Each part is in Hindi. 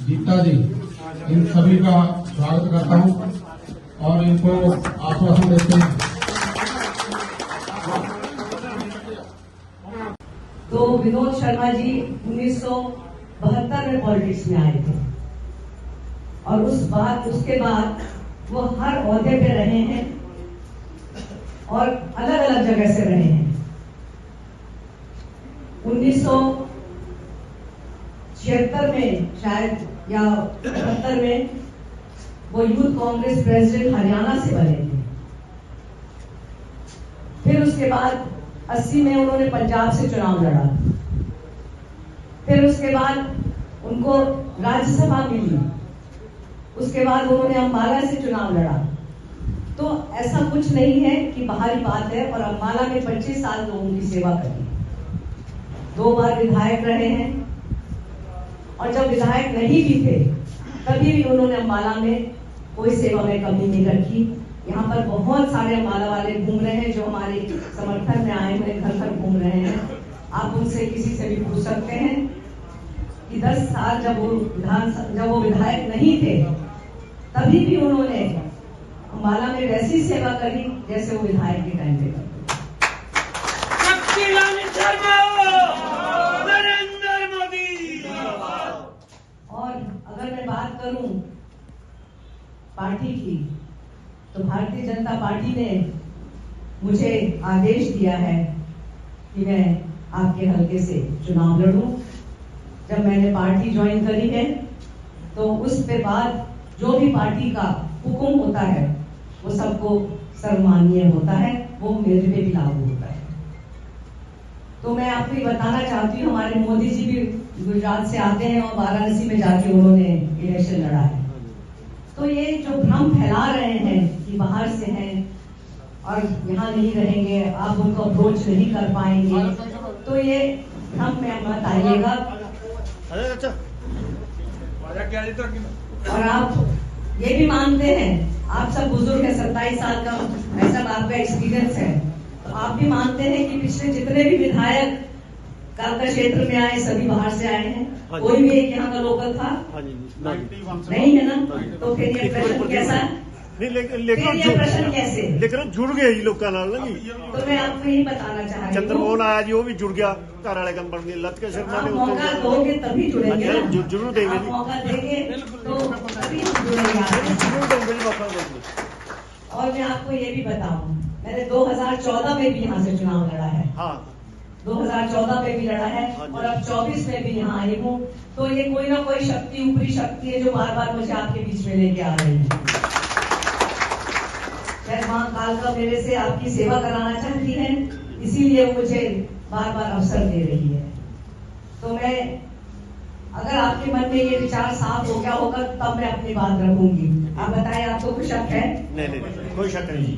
गीता जी, इन सभी का स्वागत करता हूं और इनको आश्वासन देते हैं। तो विनोद शर्मा जी 1972 में पॉलिटिक्स में आए थे और उसके बाद वो हर ओहदे पे रहे हैं और अलग अलग जगह से रहे हैं। 1976 में शायद या 78 में वो यूथ कांग्रेस प्रेसिडेंट हरियाणा से बने थे। फिर उसके बाद 80 में उन्होंने पंजाब से चुनाव लड़ा। फिर उसके बाद उनको राज्यसभा मिली। उसके बाद उन्होंने अम्बाला से चुनाव लड़ा। तो ऐसा कुछ नहीं है कि बाहरी बात है। और अम्बाला में 25 साल लोगों की सेवा करी, 2 बार विधायक रहे हैं और जब विधायक नहीं भी थे तभी भी उन्होंने अम्बाला में कोई सेवा में कमी नहीं रखी। यहाँ पर बहुत सारे अम्बाला वाले घूम रहे हैं जो हमारे समर्थन में आए हुए घर घर घूम रहे हैं। आप उनसे किसी से भी पूछ सकते हैं कि 10 साल जब वो विधायक नहीं थे तभी भी उन्होंने अम्बाला में वैसी सेवा करी जैसे वो विधायक के टाइम पे करते। और अगर मैं बात करूं पार्टी की, तो भारतीय जनता पार्टी ने मुझे आदेश दिया है कि मैं आपके हलके से चुनाव लड़ूं। जब मैंने पार्टी ज्वाइन करी है तो उसके बाद जो भी पार्टी का हुक्म होता है वो सबको सर्वमान्य होता है, वो मेरे पे भी लागू होता है। तो मैं आपको ये बताना चाहती हूँ, हमारे मोदी जी भी गुजरात से आते हैं और वाराणसी में जाके उन्होंने इलेक्शन लड़ा है। तो ये जो भ्रम फैला रहे हैं कि बाहर से हैं और यहाँ नहीं रहेंगे, आप उनको अप्रोच नहीं कर पाएंगे, तो ये भ्रम में मत आइएगा। और आप ये भी मानते हैं, आप सब बुजुर्ग हैं, 27 साल का ऐसा आपका एक्सपीरियंस है, तो आप भी मानते हैं कि पिछले जितने भी विधायक कालका क्षेत्र में आए सभी बाहर से आए हैं। कोई भी एक यहाँ का लोकल था नहीं है ना? तो फिर ये प्रश्न कैसा? लेकिन प्रश्न कैसे? लेकिन जुड़ गए जी लोगों नाल ना जी। तो मैं आपको यही बताना चाह रही हूँ, चंद्रमोहन आया जी, वो भी जुड़ गया, घर वाले कम बन गए। लत के शर्मा ने मौका दोगे तभी जुड़ेंगे ना? जरूर देंगे जी, मौका देंगे तो तभी जुड़ेंगे। जरूर देंगे जी मौका देंगे। और मैं आपको ये भी बताऊं, मैंने 2014 में भी यहाँ से चुनाव लड़ा है। हाँ, 2014 में भी लड़ा है और अब 24 में भी यहाँ आई हूँ। तो ये कोई ना कोई शक्ति, ऊपरी शक्ति है जो बार बार मुझे आपके बीच में लेके आ रही है। शायद मां कालका मेरे से आपकी सेवा कराना चाहती है, इसीलिए वो मुझे बार बार अवसर दे रही है। तो मैं, अगर आपके मन में ये विचार साफ हो गया होगा तब मैं अपनी बात रखूंगी। आप बताएं, आपको कुछ शक है? नहीं, कोई शक नहीं।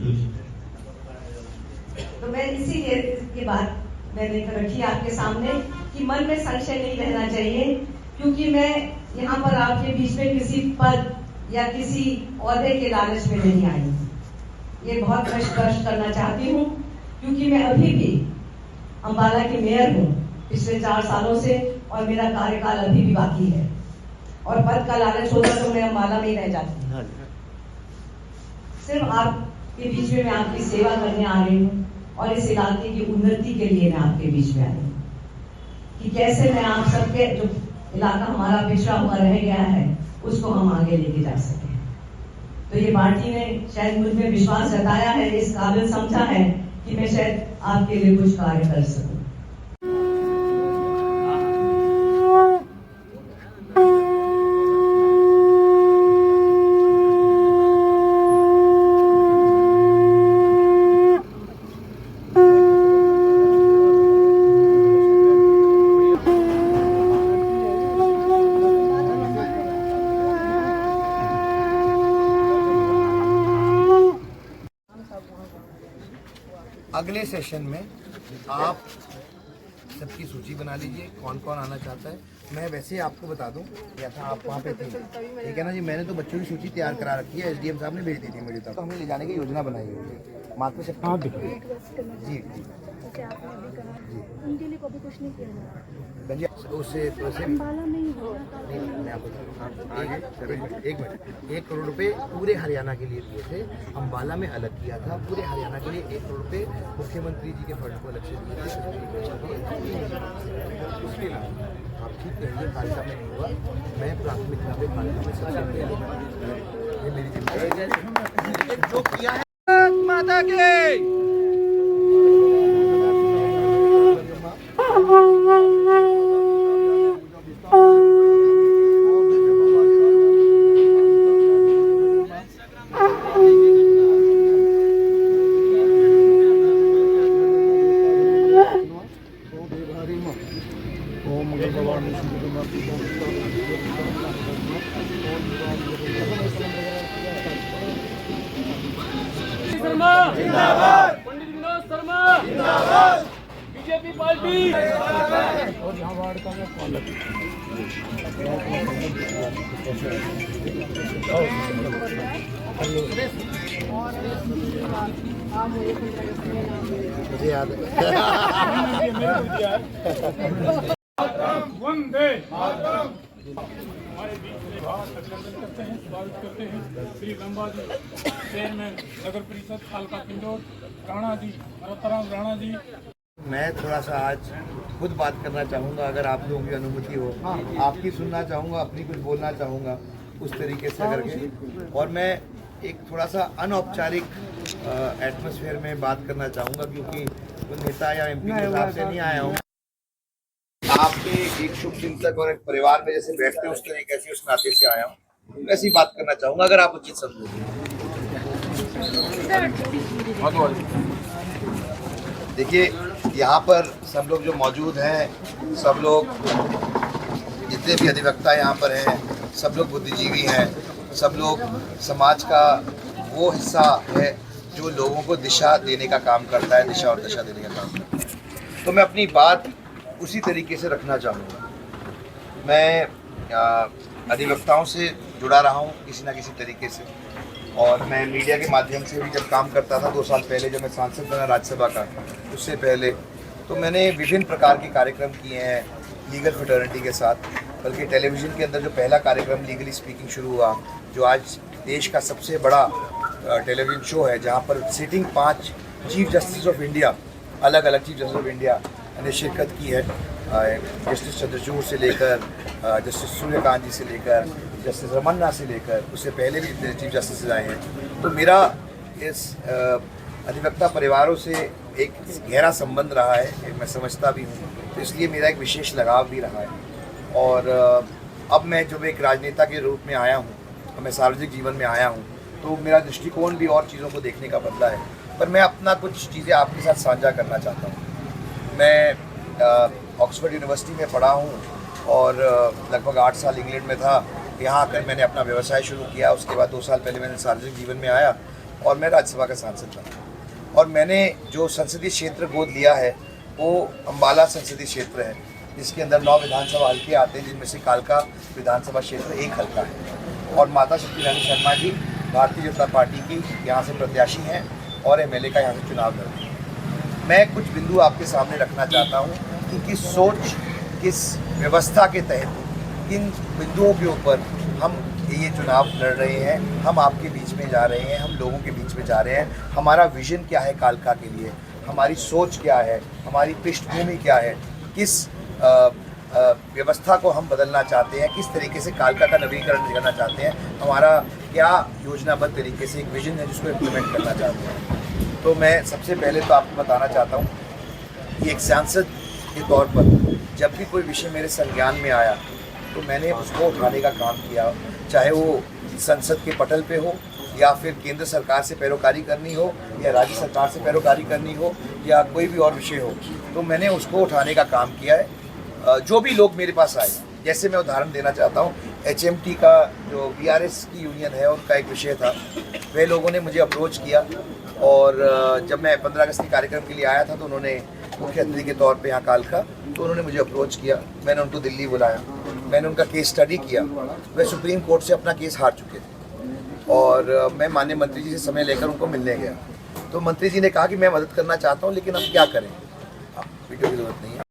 तो मैं इसीलिए ये बात मैंने रखी आपके सामने कि मन में संशय नहीं रहना चाहिए, क्योंकि मैं यहाँ पर आपके बीच में किसी पद या किसी ओहदे के लालच में नहीं आई। ये बहुत स्पष्ट करना चाहती हूँ, क्योंकि मैं अभी भी अम्बाला की मेयर हूँ पिछले 4 सालों से और मेरा कार्यकाल अभी भी बाकी है। और पद का लालच होता तो मैं अम्बाला में ही रह जाती। सिर्फ आपके बीच में मैं आपकी सेवा करने आ रही हूँ और इस इलाके की उन्नति के लिए मैं आपके बीच में आई हूँ कि कैसे मैं आप सबके, जो इलाका हमारा पिछड़ा हुआ रह गया है, उसको हम आगे लेके जा सके। तो ये पार्टी ने शायद मुझ में विश्वास जताया है, इस काबिल समझा है कि मैं शायद आपके लिए कुछ कार्य कर सकूं। अगले सेशन में आप सबकी सूची बना लीजिए, कौन कौन आना चाहता है। मैं वैसे ही आपको बता दूं, या था आप वहाँ पे थे, ठीक है ना जी। मैंने तो बच्चों की सूची तैयार करा रखी है, एसडीएम साहब ने भेज दी थी मुझे, तक तो हमें ले जाने की योजना बनाई हुई है। मात्र से जी जैसे आपने अभी कहा, उनके लिए कभी कुछ नहीं किया जाता। जी उससे अम्बाला नहीं हुआ नहीं, मैं आपको एक मिनट 1 करोड़ रुपए पूरे हरियाणा के लिए दिए थे। अम्बाला में अलग किया था, पूरे हरियाणा के लिए 1 करोड़ रुपए मुख्यमंत्री जी के फंड को अलग से दिए थे। उसके अलावा आप ठीक कहेंगे कालका में नहीं हुआ, मैं प्राथमिकता पे कालका में सबसे पहले ये मेरी जिम्मेदारी जो किया है। माता के जिंदाबाद, पंडित विनोद शर्मा जिंदाबाद, बीजेपी पार्टी। मुझे याद है। वंदे मातरम। हमारे बीच में अभिनंदन करते हैं, स्वागत करते हैं श्री रंबा जी, चेयरमैन नगर परिषद कालका किंडोर, राणा जी, भरतराम राणा जी। मैं थोड़ा सा आज खुद बात करना चाहूँगा, अगर आप लोगों की अनुमति हो, आपकी सुनना चाहूँगा, अपनी कुछ बोलना चाहूँगा उस तरीके से करके, और मैं एक थोड़ा सा अनौपचारिक एटमॉस्फेयर में बात करना चाहूँगा, क्योंकि वो नेता या एमपी के हिसाब से नहीं आया हूँ। आपके एक शुभ चिंतक और एक परिवार में जैसे बैठते हैं उस तरीके से, उस नाते से आया हूँ, वैसी बात करना चाहूँगा अगर आप उचित समझो। देखिए, यहाँ पर सब लोग जो मौजूद हैं, सब लोग जितने भी अधिवक्ता यहाँ पर हैं, सब लोग बुद्धिजीवी हैं, सब लोग समाज का वो हिस्सा है जो लोगों को दिशा देने का काम करता है, दिशा और दशा देने का काम करता है। तो मैं अपनी बात उसी तरीके से रखना चाहूँगा। मैं अधिवक्ताओं से जुड़ा रहा हूँ किसी न किसी तरीके से, और मैं मीडिया के माध्यम से भी जब काम करता था 2 साल पहले, जब मैं सांसद बना राज्यसभा का, उससे पहले तो मैंने विभिन्न प्रकार के कार्यक्रम किए हैं लीगल फ्रेटर्निटी के साथ। बल्कि टेलीविज़न के अंदर जो पहला कार्यक्रम लीगली स्पीकिंग शुरू हुआ, जो आज देश का सबसे बड़ा टेलीविज़न शो है, जहाँ पर sitting 5 chief justice of India, अलग अलग चीफ जस्टिस ऑफ इंडिया ने शिरकत की है। जस्टिस चंद्रचूड़ से लेकर जस्टिस सूर्यकांत जी से लेकर जस्टिस रमन्ना से लेकर, उससे पहले भी जितने चीफ जस्टिस आए हैं। तो मेरा इस अधिवक्ता परिवारों से एक गहरा संबंध रहा है, मैं समझता भी हूँ, तो इसलिए मेरा एक विशेष लगाव भी रहा है। और अब मैं जब एक राजनेता के रूप में आया हूँ, मैं सार्वजनिक जीवन में आया हूँ, तो मेरा दृष्टिकोण भी और चीज़ों को देखने का बदला है। पर मैं अपना कुछ चीज़ें आपके साथ साझा करना चाहता हूँ। मैं ऑक्सफोर्ड यूनिवर्सिटी में पढ़ा हूँ और लगभग 8 साल इंग्लैंड में था। यहाँ आकर मैंने अपना व्यवसाय शुरू किया। उसके बाद 2 साल पहले मैंने सार्वजनिक जीवन में आया और मैं राज्यसभा का सांसद बना। और मैंने जो संसदीय क्षेत्र गोद लिया है वो अम्बाला संसदीय क्षेत्र है, जिसके अंदर 9 विधानसभा हल्के आते हैं, जिनमें से कालका विधानसभा क्षेत्र एक हल्का है। और माता शक्ति रानी शर्मा जी भारतीय जनता पार्टी की यहाँ से प्रत्याशी हैं और एमएलए का यहाँ से चुनाव लड़ रही हैं। मैं कुछ बिंदु आपके सामने रखना चाहता हूँ कि किस सोच, किस व्यवस्था के तहत, किन बिंदुओं के ऊपर हम ये चुनाव लड़ रहे हैं, हम आपके बीच में जा रहे हैं, हम लोगों के बीच में जा रहे हैं। हमारा विजन क्या है कालका के लिए, हमारी सोच क्या है, हमारी पृष्ठभूमि क्या है, किस व्यवस्था को हम बदलना चाहते हैं, किस तरीके से कालका का नवीनीकरण करना चाहते हैं, हमारा क्या योजनाबद्ध तरीके से एक विजन है जिसको इम्प्लीमेंट करना चाहते हैं। तो मैं सबसे पहले तो आपको बताना चाहता हूँ कि एक सांसद के तौर पर जब भी कोई विषय मेरे संज्ञान में आया तो मैंने उसको उठाने का काम किया, चाहे वो संसद के पटल पे हो या फिर केंद्र सरकार से पैरोकारी करनी हो या राज्य सरकार से पैरोकारी करनी हो या कोई भी और विषय हो, तो मैंने उसको उठाने का काम किया है। जो भी लोग मेरे पास आए, जैसे मैं उदाहरण देना चाहता हूँ, HMT का जो BRS की यूनियन है उनका एक विषय था, वे लोगों ने मुझे अप्रोच किया और जब मैं 15 अगस्त के कार्यक्रम के लिए आया था तो उन्होंने मुख्य अतिथि के तौर पे यहाँ कालका, तो उन्होंने मुझे अप्रोच किया, मैंने उनको दिल्ली बुलाया, मैंने उनका केस स्टडी किया। वे सुप्रीम कोर्ट से अपना केस हार चुके थे और मैं माननीय मंत्री जी से समय लेकर उनको मिलने गया। तो मंत्री जी ने कहा कि मैं मदद करना चाहता हूँ लेकिन हम क्या करें। वीडियो की जरूरत नहीं है।